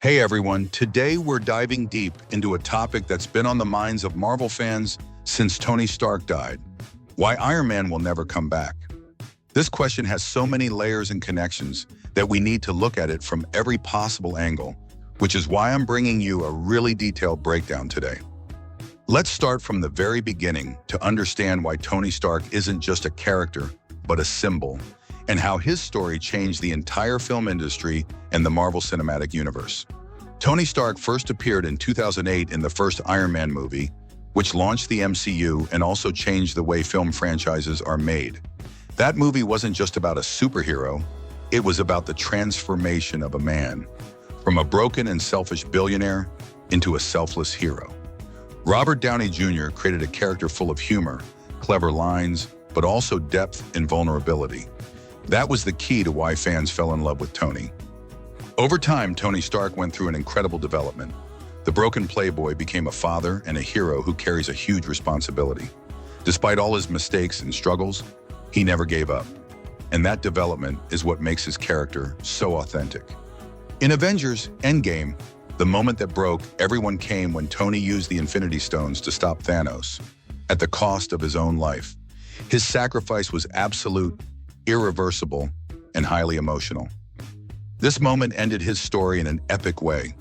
Hey everyone, today we're diving deep into a topic that's been on the minds of Marvel fans since Tony Stark died. Why Iron Man will never come back. This question has so many layers and connections that we need to look at it from every possible angle, which is why I'm bringing you a really detailed breakdown today. Let's start from the very beginning to understand why Tony Stark isn't just a character, but a symbol, and how his story changed the entire film industry and the Marvel Cinematic Universe. Tony Stark first appeared in 2008 in the first Iron Man movie, which launched the MCU and also changed the way film franchises are made. That movie wasn't just about a superhero, it was about the transformation of a man, from a broken and selfish billionaire into a selfless hero. Robert Downey Jr. created a character full of humor, clever lines, but also depth and vulnerability. That was the key to why fans fell in love with Tony. Over time, Tony Stark went through an incredible development. The broken playboy became a father and a hero who carries a huge responsibility. Despite all his mistakes and struggles, he never gave up. And that development is what makes his character so authentic. In Avengers Endgame, the moment that broke everyone came when Tony used the Infinity Stones to stop Thanos, at the cost of his own life. His sacrifice was absolute, irreversible, and highly emotional. This moment ended his story in an epic way.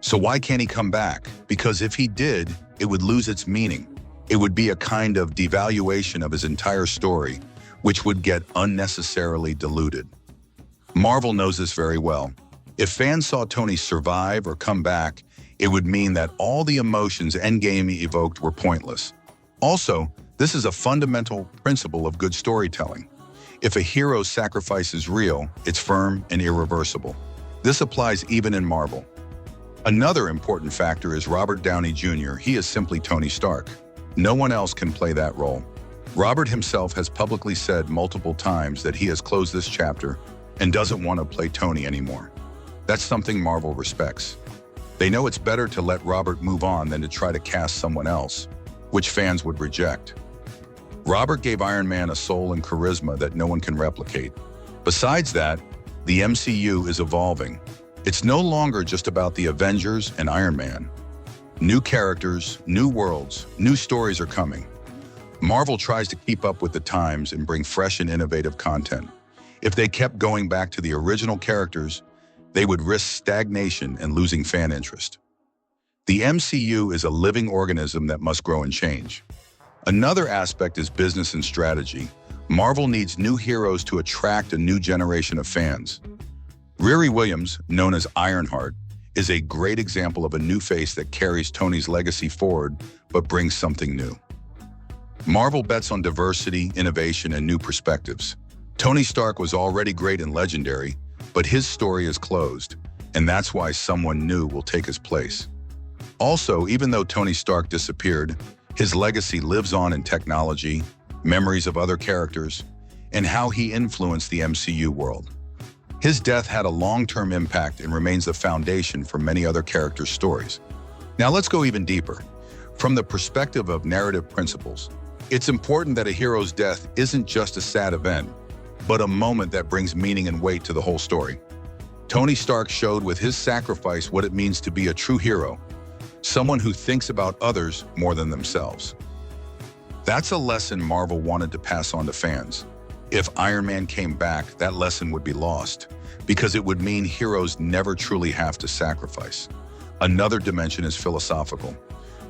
So why can't he come back? Because if he did, it would lose its meaning. It would be a kind of devaluation of his entire story, which would get unnecessarily diluted. Marvel knows this very well. If fans saw Tony survive or come back, it would mean that all the emotions Endgame evoked were pointless. Also, this is a fundamental principle of good storytelling. If a hero's sacrifice is real, it's firm and irreversible. This applies even in Marvel. Another important factor is Robert Downey Jr. He is simply Tony Stark. No one else can play that role. Robert himself has publicly said multiple times that he has closed this chapter and doesn't want to play Tony anymore. That's something Marvel respects. They know it's better to let Robert move on than to try to cast someone else, which fans would reject. Robert gave Iron Man a soul and charisma that no one can replicate. Besides that, the MCU is evolving. It's no longer just about the Avengers and Iron Man. New characters, new worlds, new stories are coming. Marvel tries to keep up with the times and bring fresh and innovative content. If they kept going back to the original characters, they would risk stagnation and losing fan interest. The MCU is a living organism that must grow and change. Another aspect is business and strategy. Marvel needs new heroes to attract a new generation of fans. Riri Williams, known as Ironheart, is a great example of a new face that carries Tony's legacy forward but brings something new. Marvel bets on diversity, innovation, and new perspectives. Tony Stark was already great and legendary, but his story is closed, and that's why someone new will take his place. Also, even though Tony Stark disappeared, his legacy lives on in technology, memories of other characters, and how he influenced the MCU world. His death had a long-term impact and remains the foundation for many other characters' stories. Now let's go even deeper. From the perspective of narrative principles, it's important that a hero's death isn't just a sad event, but a moment that brings meaning and weight to the whole story. Tony Stark showed with his sacrifice what it means to be a true hero, someone who thinks about others more than themselves. That's a lesson Marvel wanted to pass on to fans. If Iron Man came back, that lesson would be lost, because it would mean heroes never truly have to sacrifice. Another dimension is philosophical.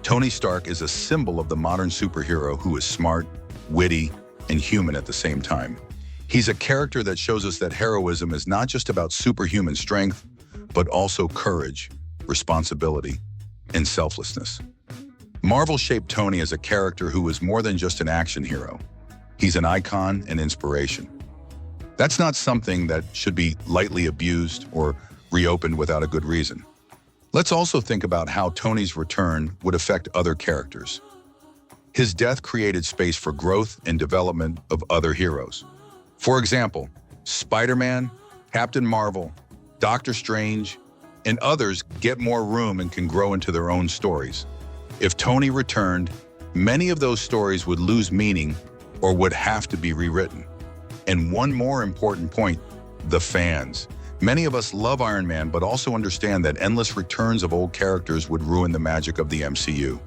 Tony Stark is a symbol of the modern superhero who is smart, witty, and human at the same time. He's a character that shows us that heroism is not just about superhuman strength, but also courage, responsibility, and selflessness. Marvel shaped Tony as a character who is more than just an action hero. He's an icon and inspiration. That's not something that should be lightly abused or reopened without a good reason. Let's also think about how Tony's return would affect other characters. His death created space for growth and development of other heroes. For example, Spider-Man, Captain Marvel, Doctor Strange, and others get more room and can grow into their own stories. If Tony returned, many of those stories would lose meaning or would have to be rewritten. And one more important point, the fans. Many of us love Iron Man, but also understand that endless returns of old characters would ruin the magic of the MCU.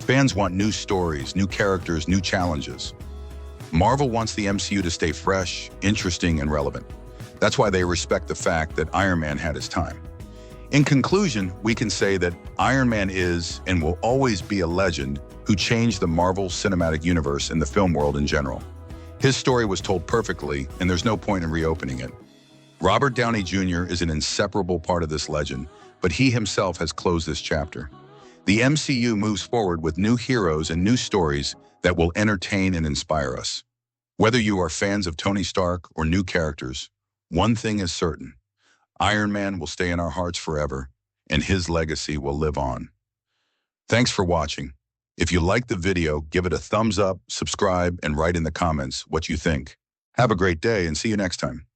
Fans want new stories, new characters, new challenges. Marvel wants the MCU to stay fresh, interesting, and relevant. That's why they respect the fact that Iron Man had his time. In conclusion, we can say that Iron Man is and will always be a legend who changed the Marvel Cinematic Universe and the film world in general. His story was told perfectly, and there's no point in reopening it. Robert Downey Jr. is an inseparable part of this legend, but he himself has closed this chapter. The MCU moves forward with new heroes and new stories that will entertain and inspire us. Whether you are fans of Tony Stark or new characters, one thing is certain: Iron Man will stay in our hearts forever, and his legacy will live on. Thanks for watching. If you liked the video, give it a thumbs up, subscribe, and write in the comments what you think. Have a great day and see you next time.